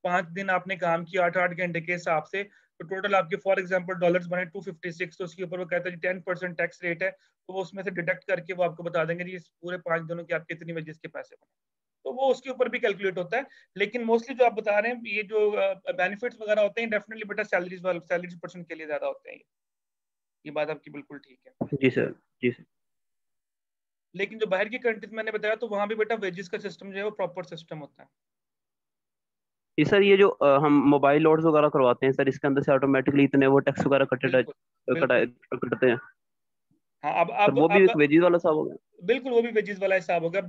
5 दिन आपने काम किया 8 8 घंटे के हिसाब से, तो टोटल आपके फॉर एग्जाम्पल डॉलर्स बने 256, तो उसके ऊपर वो कहता है 10% टैक्स रेट है, तो वो उसमें से डिडक्ट करके वो आपको बता देंगे जी इस पूरे 5 दिनों के आपके इतनी वेजेस के पैसे बने, तो वो उसके ऊपर भी कैलकुलेट होता है। लेकिन मोस्टली जो आप बता रहे हैं ये जो बेनिफिट्स वगैरह होते हैं डेफिनेटली बेटा सैलरीज पर्सन के लिए ज्यादा होते हैं, ये बात आपकी बिल्कुल ठीक है। जी सर। जी सर। लेकिन जो बाहर की कंट्रीज मैंने बताया तो वहां भी बेटा वेजेस का सिस्टम जो है वो प्रॉपर सिस्टम होता है। जी सर, ये जो हम मोबाइल लोड्स वगैरह करवाते हैं सर, इसके अंदर से ऑटोमेटिकली इतने वो टैक्स वगैरह बिल्कुल बिल्कुल। कटते हैं हाँ सर, वो भी अब एक वेजेस वाला हिसाब हो गया। बिल्कुल वो भी वेजेस वाला हिसाब होगा। अब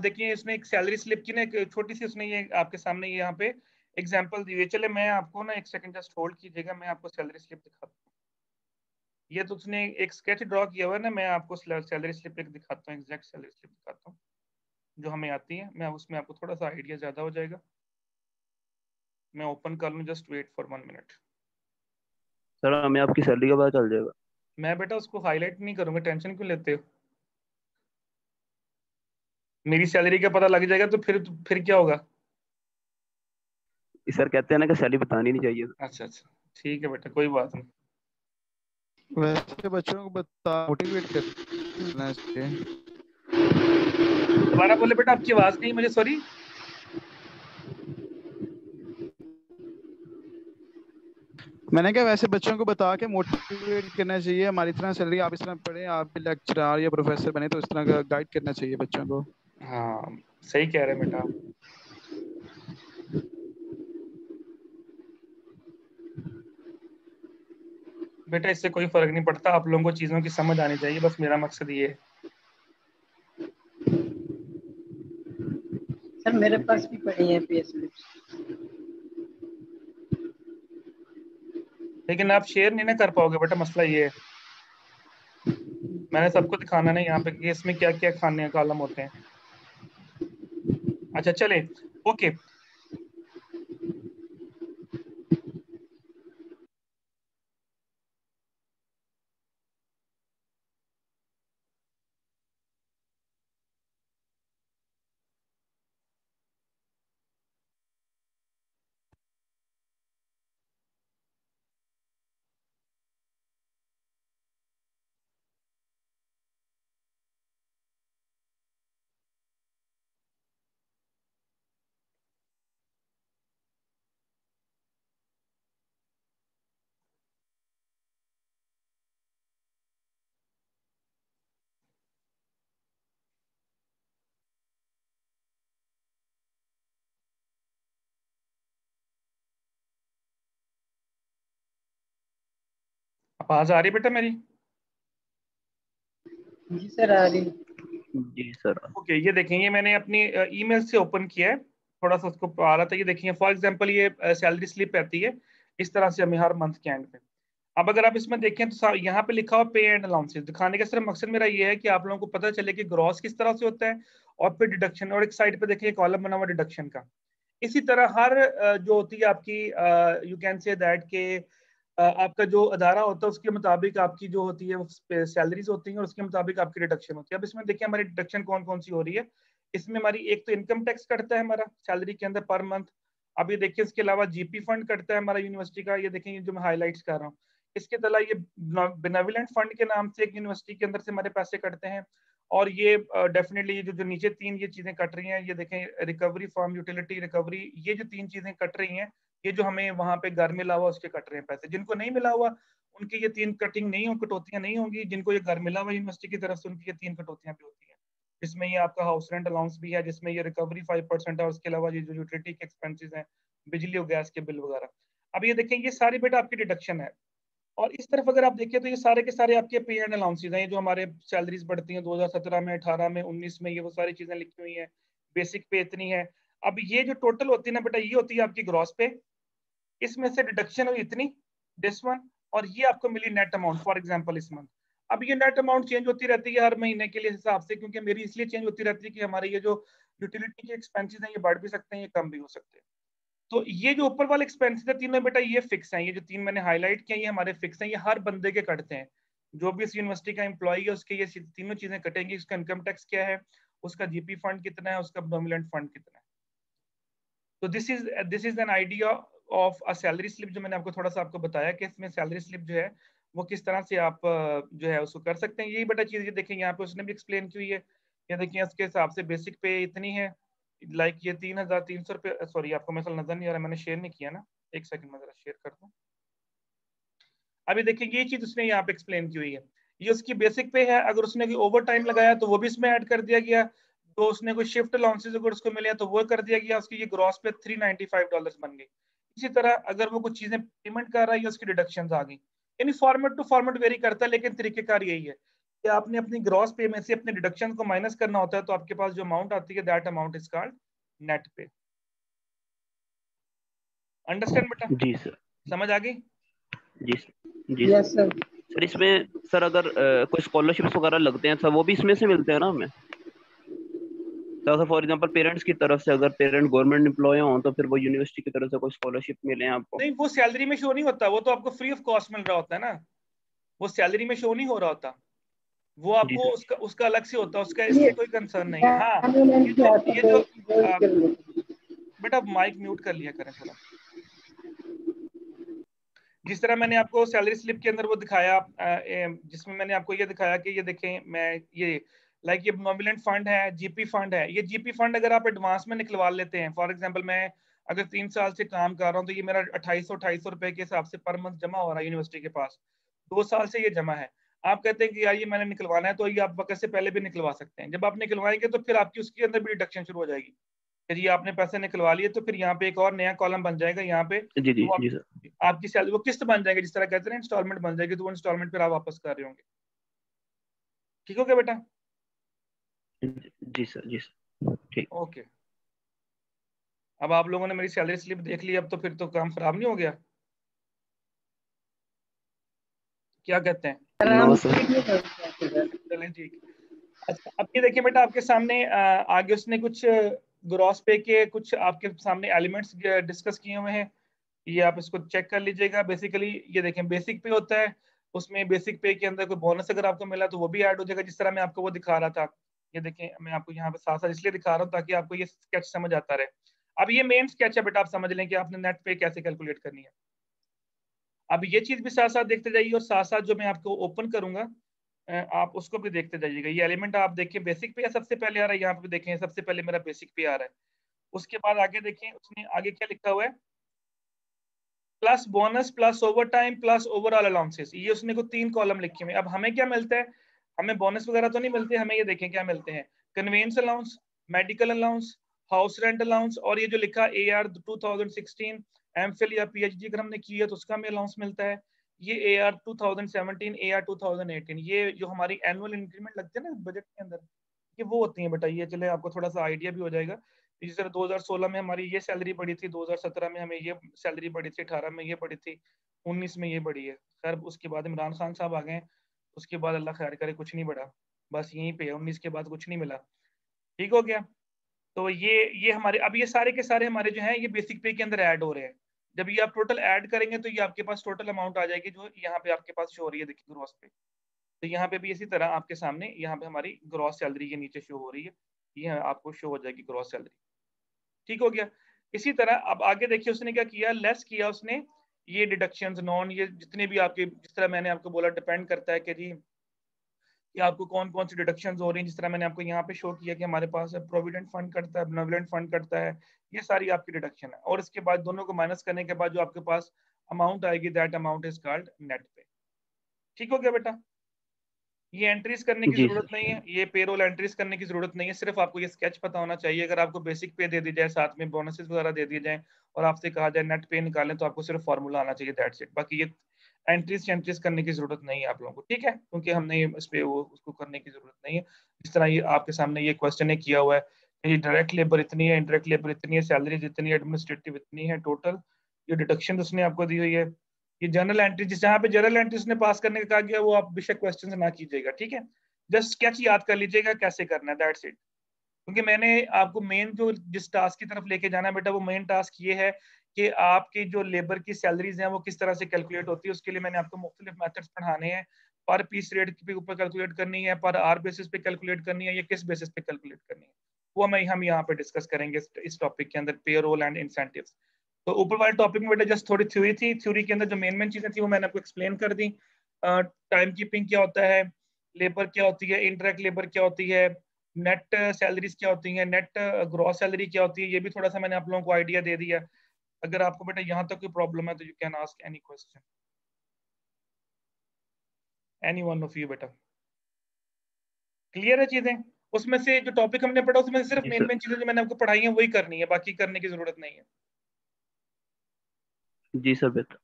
देखिए इसने एक सैलरी स्लिप की ना एक छोटी सी उसने ये आपके सामने ये यहाँ पे एग्जांपल दी है। चले मैं आपको ना एक सेकंड जस्ट होल्ड कीजिएगा, मैं आपको सैलरी स्लिप दिखाता हूँ। ये तो उसने एक स्केच ड्रॉ किया हुआ है ना, मैं आपको सैलरी स्लिप एक दिखाता हूँ, एग्जैक्ट सैलरी स्लिप दिखाता हूँ जो हमें आती है, मैं उसमें आपको थोड़ा सा आइडिया ज्यादा हो जाएगा। मैं ओपन कर लूँ, just wait for 1 minute. Sir हमें आपकी सैलरी का पता चल जाएगा। मैं बेटा उसको हाईलाइट नहीं करूंगा, टेंशन क्यों लेते हो, मेरी सैलरी का पता लग जाएगा तो फिर क्या होगा। सर कहते हैं ना कि सैलरी बतानी नहीं चाहिए। अच्छा अच्छा ठीक है बेटा, कोई बात नहीं। वैसे बच्चों को बता मोटिवेट करना चाहिए। दोबारा बोले बेटा, आपकी आवाज नहीं मुझे, सॉरी। मैंने कहा वैसे बच्चों को बता के मोटिवेट करना चाहिए, हमारी तरह सैलरी आप इस तरह पढ़े, आप भी लेक्चरर या प्रोफेसर बने तो इस तरह का गाइड करना चाहिए बच्चों को। हाँ सही कह रहे हैं बेटा। बेटा इससे कोई फर्क नहीं पड़ता, आप लोगों को चीजों की समझ आनी चाहिए, बस मेरा मकसद ये है। सर मेरे पास भी पड़ी है पे स्लिप। लेकिन आप शेयर नहीं ना कर पाओगे बेटा, मसला ये है। मैंने सबको दिखाना नहीं यहाँ पे कि इसमें क्या क्या खाने कॉलम होते हैं। अच्छा चले, ओके। आवाज आ रही है बेटा मेरी? जी सर आ रही। जी सर। ओके, ये देखें, ये मैंने अपनी ईमेल से ओपन किया है, थोड़ा सा उसको आ रहा था। ये देखिए फॉर एग्जांपल ये सैलरी स्लिप आती है इस तरह से हमें हर मंथ के एंड पे। अब अगर आप इसमें देखें तो यहाँ पे लिखा हुआ पे एंड अलाउंसेस दिखाने का सिर्फ मकसद मेरा ये है कि आप लोगों को पता चले कि ग्रॉस किस तरह से होता है और फिर डिडक्शन, और एक साइड पे देखिए कॉलम बना हुआ डिडक्शन का। इसी तरह हर जो होती है आपकी, यू कैन से दैट के आपका जो अदारा होता है उसके मुताबिक आपकी जो होती है सैलरीज होती हैं और उसके मुताबिक आपकी डिडक्शन होती है। अब इसमें देखिए हमारी डिडक्शन कौन कौन सी हो रही है। इसमें हमारी एक तो इनकम टैक्स कटता है हमारा सैलरी के अंदर पर मंथ। अब ये देखिए इसके अलावा जीपी फंड कटता है हमारा यूनिवर्सिटी का, ये देखें ये जो मैं हाईलाइट्स कर रहा हूँ। इसके अलावा ये बेनेवोलेंट फंड के नाम से एक यूनिवर्सिटी के अंदर से हमारे पैसे कटते हैं। और ये डेफिनेटली जो नीचे तीन ये चीजें कट रही हैं, ये देखें रिकवरी फॉर्म यूटिलिटी रिकवरी, ये जो तीन चीजें कट रही हैं, ये जो हमें वहां पे घर मिला हुआ उसके कट रहे हैं पैसे। जिनको नहीं मिला हुआ उनकी ये तीन कटिंग नहीं हो, कटौतियां नहीं होंगी। जिनको ये घर मिला हुआ यूनिवर्सिटी की तरफ से उनकी ये तीन कटौतियां भी होती हैं। जिसमें ये आपका हाउस रेंट अलाउंस भी है, जिसमें ये रिकवरी 5% है, और उसके अलावा ये जो यूटिलिटी के एक्सपेंसेस हैं, बिजली और गैस के बिल वगैरह। अब ये देखें ये सारी बेटा आपकी डिडक्शन है। और इस तरफ अगर आप देखिए तो ये सारे के सारे आपके पे एंड अलाउंसेस हैं, ये जो हमारे सैलरीज बढ़ती हैं 2017 में, 18 में, 19 में, ये वो सारी चीजें लिखी हुई हैं। बेसिक पे इतनी है। अब ये जो टोटल होती है ना बेटा, ये होती है आपकी ग्रॉस पे, इसमें से डिडक्शन हुई इतनी, दिस वन, और ये आपको मिली नेट अमाउंट फॉर एग्जांपल इस मंथ। अब ये नेट अमाउंट चेंज होती रहती है हर महीने के लिए हिसाब से, क्योंकि मेरी इसलिए चेंज होती रहती है कि हमारे ये जो यूटिलिटी के एक्सपेंसेस हैं ये बढ़ भी सकते हैं, ये कम भी हो सकते हैं। तो ये जो ऊपर वाले एक्सपेंसेस है तीनों बेटा ये फिक्स हैं, ये जो तीन मैंने हाईलाइट किया ये हमारे फिक्स हैं, ये हर बंदे के कटते हैं। जो भी इस यूनिवर्सिटी का एम्प्लॉई है उसके ये तीनों चीजें कटेंगी। उसका इनकम टैक्स क्या है, उसका जीपी फंड कितना है, उसका डोमिनेंट फंड कितना है। तो this is an idea of a salary slip, जो मैंने आपको थोड़ा सा आपको बताया कि इसमें सैलरी स्लिप जो है वो किस तरह से आप जो है उसको कर सकते हैं। यही बेटा चीज ये देखें यहाँ पे उसने भी एक्सप्लेन की हुई है। ये देखिए उसके हिसाब से बेसिक पे इतनी है, लाइक ये 3,300 रुपये, सॉरी आपको मैं नजर नहीं आ रहा, मैंने शेयर नहीं किया ना, एक सेकंड में जरा शेयर कर दूं। अभी देखिए ये चीज उसने यहाँ पे एक्सप्लेन की हुई है, ये उसकी बेसिक पे है। अगर उसने कोई ओवर टाइम लगाया तो वो भी इसमें ऐड कर दिया गया, तो उसने कोई शिफ्ट अलाउंसेस अगर उसको मिले तो वो कर दिया गया, उसकी ये ग्रॉस पे $395 बन गई। इसी तरह अगर वो कुछ चीजें पेमेंट कर रहा है उसकी डिडक्शन आ गई। यानी फॉर्मेट टू फॉर्मेट वेरी करता है, लेकिन तरीकेकार यही है कि आपने अपनी ग्रॉस पे में से अपने डिडक्शन को माइनस करना होता है, तो आपके पास जो अमाउंट आती है that amount is called net पे। अंडरस्टैंड बेटा? जी सर। समझ आ गई? जी जी यस सर। सर इसमें सर अगर कोई स्कॉलरशिप्स वगैरह लगते हैं सर वो भी इसमें से मिलते हैं ना हमें? तो अगर फॉर एग्जांपल पेरेंट्स की तरफ से, अगर पेरेंट गवर्नमेंट एम्प्लॉय हो तो फिर वो यूनिवर्सिटी की तरफ से कोई स्कॉलरशिप मिले हैं आपको? नहीं, वो सैलरी में शो नहीं होता, वो तो आपको फ्री ऑफ कॉस्ट मिल रहा होता है ना, वो सैलरी में शो नहीं हो रहा होता, वो जी आपको सर। उसका उसका अलग से होता है, उसका ये इससे कोई कंसर्न नहीं है। हाँ, मैनेजमेंट के हाथों ये पे जो रोज कर लो। बेटा माइक म्यूट कर लिया करें थोड़ा। जिस तरह मैंने आपको सैलरी स्लिप के अंदर वो दिखाया, जिसमें मैंने आपको ये दिखाया कि ये देखें, मैं ये लाइक ये नॉमिनेंट फंड है, जीपी फंड है। ये जीपी फंड अगर आप एडवांस में निकलवा लेते हैं, फॉर एग्जांपल मैं अगर 3 साल से काम कर रहा हूँ तो ये मेरा 2800 रुपए के हिसाब से पर मंथ जमा हो रहा है यूनिवर्सिटी के पास, 2 साल से ये जमा है। आप कहते हैं कि यार ये मैंने निकलवाना है, तो ये आप वक्त से पहले भी निकलवा सकते हैं। जब आप निकलवाएंगे तो फिर आपकी उसके अंदर भी डिडक्शन शुरू हो जाएगी कि जी आपने पैसे निकलवा लिए, तो फिर यहाँ पे एक और नया कॉलम बन जाएगा यहाँ पे, जी जी वो जी सर। आपकी सैलरी वो किस्त बन जाएगी, जिस तरह कहते हैं इंस्टॉलमेंट बन जाएगी, तो वो इंस्टॉलमेंट फिर आप वापस कर रहे होंगे। ठीक हो गया बेटा? जी सर, जी सर, ठीक। ओके, अब आप लोगों ने मेरी सैलरी स्लिप देख ली, अब तो फिर तो काम खराब नहीं हो गया? क्या कहते हैं? आराम नो से सर। नहीं करते सर। चलें ठीक। अच्छा, अब ये देखिए बेटा, आपके सामने आगे उसने कुछ ग्रॉस पे के कुछ आपके सामने एलिमेंट्स डिस्कस किए हुए हैं, ये आप इसको चेक कर लीजिएगा। बेसिकली ये देखें, बेसिक पे होता है, उसमें बेसिक पे के अंदर कोई बोनस अगर आपको मिला तो वो भी ऐड हो जाएगा, जिस तरह मैं आपको वो दिखा रहा था। ये देखें, मैं आपको यहाँ पे साथ साथ इसलिए दिखा रहा हूँ ताकि आपको ये स्केच समझ आता रहे। अब ये मेन स्केच है बेटा, आप समझ लें कि आपने नेट पे कैसे कैलकुलेट करनी है। अब ये चीज भी साथ साथ देखते जाइए, और साथ साथ जो मैं आपको ओपन करूंगा आप उसको भी देखते जाइएगा। ये एलिमेंट आप देखिए, बेसिक पे सबसे पहले आ रहा है, यहाँ पे देखें सबसे पहले मेरा बेसिक पे आ रहा है। उसके बाद आगे देखें, उसने आगे क्या लिखा हुआ है, plus bonus plus over time plus overall allowances. ये उसने को 3 कॉलम लिखे हुए। अब हमें क्या मिलता है, हमें बोनस वगैरह तो नहीं मिलते, हमें ये देखें क्या मिलते हैं, convince allowance, medical allowance, house rent allowance, और ये जो लिखा AR 2016 एमफिल या PhD अगर हमने की है तो उसका हमें अलाउंस मिलता है। ये AR 2017 AR 2018, ये जो हमारी एनुअल इंक्रीमेंट लगती है ना बजट के अंदर, ये वो होती है बेटा। ये चले आपको थोड़ा सा आइडिया भी हो जाएगा। इसी तरह 2016 में हमारी ये सैलरी बढ़ी थी, 2017 में हमें ये सैलरी बढ़ी थी, 18 में ये बढ़ी थी, 19 में ये बढ़ी है। खैर उसके बाद इमरान खान साहब आ गए, उसके बाद अल्लाह खैर करे कुछ नहीं बढ़ा, बस यहीं पे 19 के बाद कुछ नहीं मिला। ठीक हो गया? तो ये हमारे अब ये सारे के सारे हमारे जो हैं ये बेसिक पे के अंदर ऐड हो रहे हैं। जब ये आप टोटल ऐड करेंगे तो ये आपके पास टोटल अमाउंट आ जाएगी, जो यहाँ पे आपके पास शो हो रही है, देखिए ग्रॉस पे। तो यहाँ पे भी इसी तरह आपके सामने यहाँ पे हमारी ग्रॉस सैलरी के नीचे शो हो रही है, ये आपको शो हो जाएगी ग्रॉस सैलरी। ठीक हो गया? इसी तरह अब आगे देखिए उसने क्या किया, लेस किया उसने ये डिडक्शंस नॉन, ये जितने भी आपके, जिस तरह मैंने आपको बोला डिपेंड करता है कि जी कि आपको कौन कौन सी डिडक्शंस हो रही हैं। जिस तरह मैंने आपको यहाँ पे शो किया कि हमारे पास प्रोविडेंट फंड कटता है, बेनेवोलेंट फंड कटता है, ये सारी आपकी डिडक्शन है। और इसके बाद दोनों को माइनस करने के बाद जो आपके पास अमाउंट आएगी, that amount is called net पे। ठीक हो गया बेटा? ये एंट्रीज करने की जी जरूरत सर। नहीं है, ये पेरोल एंट्रीज करने की जरूरत नहीं है, सिर्फ आपको ये स्केच पता होना चाहिए। अगर आपको बेसिक पे दे दी जाए, साथ में बोनसेस वगैरह दे दिए जाए और आपसे कहा जाए नेट पे निकालें, तो आपको सिर्फ फॉर्मूला आना चाहिए, दैट्स इट। बाकी ये एंट्रीज करने की जरूरत नहीं है आप लोगों को, ठीक है? क्योंकि हमने इस पे वो उसको करने की जरूरत नहीं है। जिस तरह ये आपके सामने ये क्वेश्चन है किया हुआ है कि डायरेक्ट लेबर इतनी है, इनडायरेक्ट लेबर इतनी है, सैलरीज इतनी है, एडमिनिस्ट्रेटिव इतनी है, टोटल ये डिडक्शन उसने आपको दी हुई है। ये जर्नल एंट्री, जिस जहाँ पे जर्नल एंट्री उसने पास करने का कहा गया, वो आप बेशक क्वेश्चन ना कीजिएगा, ठीक है? जस्ट स्केच याद कर लीजिएगा कैसे करना है, दैट्स इट। क्योंकि मैंने आपको मेन जो जिस टास्क की तरफ लेके जाना है बेटा, वो मेन टास्क ये है कि आपकी जो लेबर की सैलरीज हैं वो किस तरह से कैलकुलेट होती है। उसके लिए मैंने आपको मुख्तलिफ मेथड्स पढ़ाने हैं। पर पीस रेट के ऊपर कैलकुलेट करनी है, पर आर बेसिस पे कैलकुलेट करनी है, या किस बेसिस पे कैलकुलेट करनी है, वो हम यहाँ पे डिस्कस करेंगे इस टॉपिक के अंदर, पेरोल एंड इंसेंटिव्स। तो ऊपर वाले टॉपिक में बेटा जस्ट थोड़ी थ्योरी थी, थ्योरी के अंदर जो मेन मेन चीजें थी वो मैंने आपको एक्सप्लेन कर दी। टाइम कीपिंग क्या होता है, लेबर क्या होती है, इनडायरेक्ट लेबर क्या होती है, नेट सैलरीज क्या होती हैं, नेट ग्रॉस सैलरी क्या होती है, ये भी थोड़ा सा मैंने आप लोगों को आइडिया दे दिया। अगर आपको बेटा यहाँ तक कोई प्रॉब्लम है तो you can ask any question, any one of you बेटा। क्लियर है चीजें? उसमें से जो टॉपिक हमने पढ़ा उसमें से सिर्फ जी मेन सर। मेन चीजें जो मैंने आपको पढ़ाई हैं वही करनी है, बाकी करने की जरूरत नहीं है। जी सर बेटा।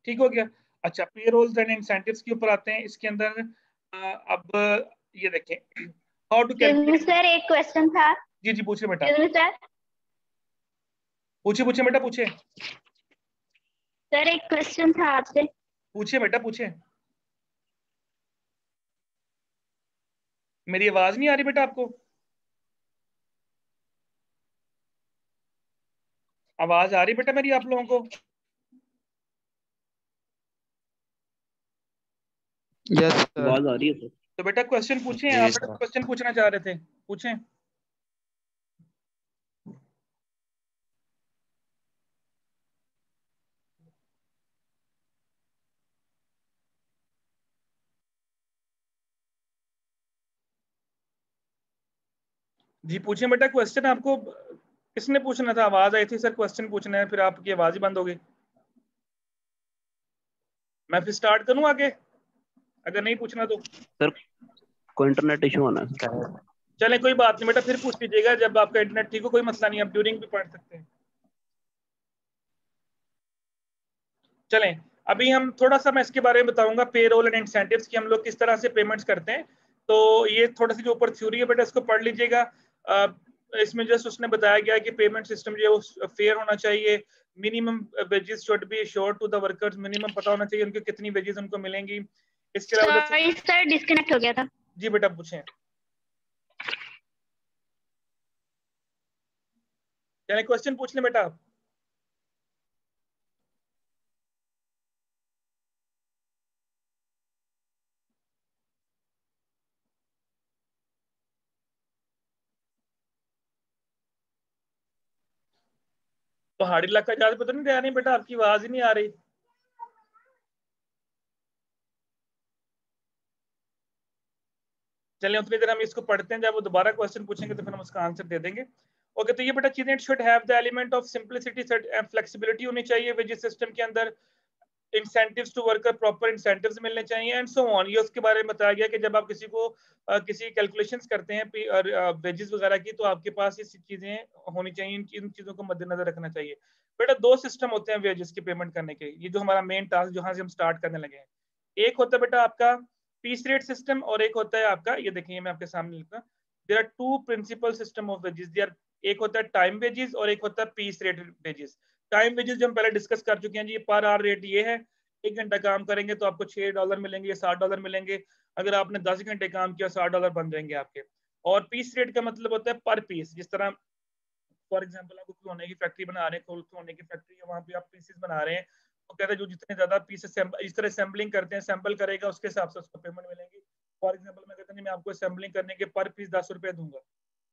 ठीक हो गया? अच्छा, पेरोल्स एंड इंसेंटिव्स के ऊपर आते हैं। इसके अंदर अब ये देखें, हाउ टू कैलकुलेट। सर एक क्वेश्चन था। जी जी पूछे बेटा, सर पूछे पूछे बेटा पूछे, सर एक क्वेश्चन था आपसे। पूछे बेटा पूछे। मेरी आवाज नहीं आ रही बेटा आपको? आवाज आ रही बेटा मेरी आप लोगों को? Yes sir. आवाज आ रही है सर। तो बेटा क्वेश्चन पूछें, जी आप बेटा सर। क्वेश्चन पूछना चाह रहे थे, पूछें। जी पूछें बेटा, क्वेश्चन आपको किसने पूछना था? आवाज आई थी सर क्वेश्चन पूछना है, फिर आपकी आवाज ही बंद हो गई। मैं फिर स्टार्ट करूं आगे, अगर नहीं पूछना तो? सर कोई इंटरनेट इशू होना है सर। शायद चलें कोई बात नहीं बेटा, फिर पूछ लीजिएगा जब आपका इंटरनेट ठीक हो, कोई मसला नहीं, आप ड्यूरिंग भी पढ़ सकते हैं। चलें अभी हम थोड़ा सा मैं इसके बारे में बताऊंगा पेरोल एंड इंसेंटिव्स की हम लोग किस तरह से पेमेंट्स करते हैं। तो ये थोड़ा सी जो ऊपर थ्योरी है बेटा इसको पढ़ लीजिएगा। इसमें जस्ट उसने बताया गया कि पेमेंट सिस्टम जो है फेयर होना चाहिए, minimum wages should be sure to the workers, minimum पता होना चाहिए उनको कितनी वेजेस उनको मिलेंगी। इसके अलावा सर डिस्कनेक्ट हो गया था। जी बेटा पूछें। यानी क्वेश्चन पूछ लें बेटा आप। पहाड़ी इलाका ज्यादा पता नहीं आ रही बेटा, आपकी आवाज ही नहीं आ रही। चलिए उतनी देर हम इसको पढ़ते हैं, जब वो दोबारा क्वेश्चन पूछेंगे तो फिर हम उसका आंसर दे देंगे। ओके तो ये बेटा चीजें it should have the element of simplicity and flexibility होनी चाहिए वेजेस सिस्टम के अंदर, incentives to worker proper incentives मिलने चाहिए एंड सो ऑन। ये उसके बारे में बताया गया कि जब आप किसी को किसी कैलकुलेशंस करते हैं वेजेस वगैरह की, तो आपके पास ये चीजें होनी चाहिए, इन चीजों को मद्देनजर रखना चाहिए। बेटा दो सिस्टम होते हैं वेजेस की पेमेंट करने के, ये जो हमारा मेन टास्क जहां से हम स्टार्ट करने लगे हैं। एक होता है बेटा आपका पीस रेट सिस्टम और एक होता है आपका, ये देखिए मैं आपके सामने लिखता हूँ, there are two principal system of wages, there एक होता है टाइम वेजेस और एक होता है piece rate wages. Time wages जो हम पहले डिस्कस कर चुके हैं जी, पर आवर रेट ये है, 1 घंटा काम करेंगे तो आपको $6 मिलेंगे या $60 मिलेंगे, अगर आपने 10 घंटे काम किया $60 बन जाएंगे आपके। और पीस रेट का मतलब होता है पर पीस, जिस तरह फॉर एग्जांपल आप खिलौने की फैक्ट्री बना रहे हैं, खिलौने की फैक्ट्री है, वहां पे आप पीसेस बना रहे हैं, तो कहते हैं जो जितने ज्यादा पीसेस इस तरह असेंबलिंग करते हैं, सैंपल करेगा उसके हिसाब से उसको पेमेंट मिलेगी। फॉर एग्जांपल मैं कहता हूँ मैं आपको असेंबलिंग करने के पर पीस $10 दूंगा,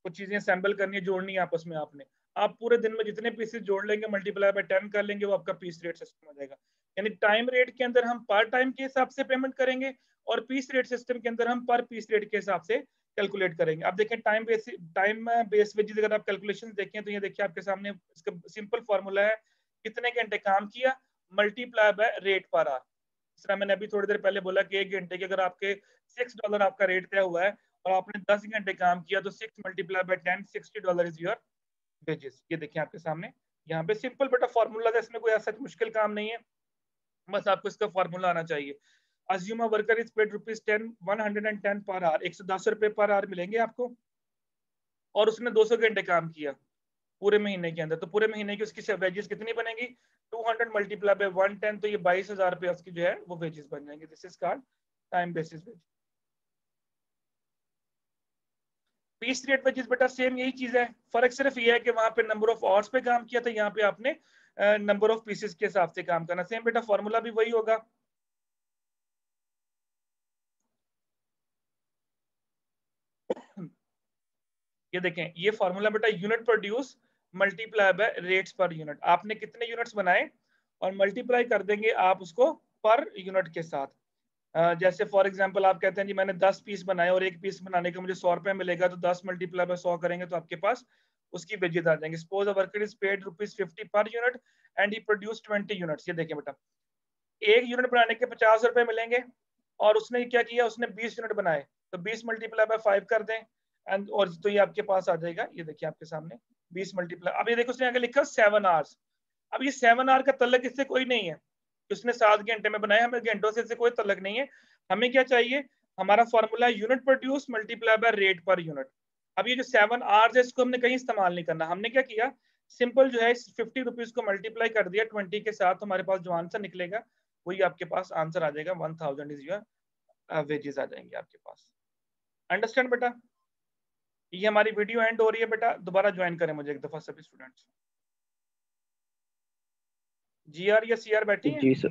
कुछ चीजें असेंबल करनी है, जोड़नी है आपस में आपने, आप पूरे दिन में जितने पीसेस जोड़ लेंगे मल्टीप्लाई बाय 10 कर लेंगे, वो आपका पीस रेट सिस्टम हो जाएगा। यानी टाइम रेट के अंदर हम पर टाइम के हिसाब से पेमेंट करेंगे और पीस रेट सिस्टम के अंदर हम पर पीस रेट के हिसाब से कैलकुलेट करेंगे। अब देखें टाइम बेस वेजेस अगर आप कैलकुलेशन देखें तो ये देखिए आपके सामने इसका सिंपल फॉर्मूला है, कितने घंटे काम किया multiply by rate per hour. इस तरह मैंने अभी थोड़ी देर पहले बोला कि 1 घंटे के अगर आपके $6 आपका रेट तय हुआ है और आपने 10 घंटे काम किया तो 6 multiply by 10 $60 is your wages. ये देखिए आपके सामने यहाँ पे सिंपल बेटा फॉर्मूला है, इसमें कोई ऐसा मुश्किल काम नहीं है, बस आपको इसका फॉर्मूला आना चाहिए। Assume a worker is paid ₹110 per hour, $110 per hour मिलेंगे आपको, और उसने 200 घंटे काम किया पूरे महीने के अंदर, तो पूरे महीने की उसकी वेजेस कितनी बनेगी 200 मल्टीप्लाई बाय 110, तो ये ₹22,000 उसकी जो है वो वेजेस बन जाएंगे। This is called time basis wage. Piece rate wages बेटा सेम यही चीज है, फर्क सिर्फ ये है कि वहां पे नंबर ऑफ आवर्स पे काम किया था, यहाँ पे आपने नंबर ऑफ पीसेस के हिसाब से काम करना, सेम बेटा फॉर्मूला भी वही होगा। ये देखें ये फॉर्मूला बेटा unit produce multiply by rates per unit, आपने कितने यूनिट्स बनाए और मल्टीप्लाई कर देंगे आप उसको पर यूनिट के साथ। जैसे फॉर एग्जांपल आप कहते हैं जी मैंने 10 पीस बनाए और एक पीस बनाने का मुझे ₹100 मिलेगा, तो 10 मल्टीप्लाई बाय 100 करेंगे तो आपके पास उसकी वेजेस आ जाएंगे। Suppose a worker is paid ₹50 per unit and he produce 20 units. ये देखिए बेटा एक यूनिट बनाने के ₹50 मिलेंगे और उसने क्या किया, उसने 20 यूनिट बनाए, तो 20 मल्टीप्लाई बाय 5 कर दें एंड और तो ये आपके पास आ जाएगा। ये देखिए आपके सामने 20 मल्टीप्लाई, अब ये देखो उसने आगे लिखा 7 आवर्स। अब ये 7 आवर का तल्लक इससे कोई नहीं है, उसने 7 घंटे में बनाया, हमें घंटों से इससे कोई तल्लक नहीं है। हमें क्या चाहिए, हमारा formula unit produce multiply by rate per unit. अब ये जो 7 आवर्स है इसको हमने कहीं इस्तेमाल नहीं करना, हमने क्या किया सिंपल जो है ₹50 को मल्टीप्लाई कर दिया 20 के साथ, हमारे पास जो आंसर निकलेगा वही आपके पास आंसर आ जाएगा, 1000 इज योर वेजेस आ जाएंगे आपके पास। अंडरस्टैंड बेटा? ये हमारी वीडियो एंड हो रही है बेटा, दोबारा ज्वाइन करें मुझे एक दफा सभी स्टूडेंट्स। जीआर या सीआर बैठी हैं? जी सर।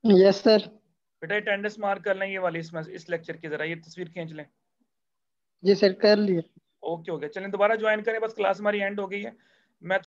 Yes sir. बेटा अटेंडेंस मार्क कर लें ये वाली इस लेक्चर की, जरा ये तस्वीर खींच लें। जी सर कर लिए। ओके हो गया, चलें दोबारा ज्वाइन करें, बस क्लास हमारी एंड हो गई है। मैं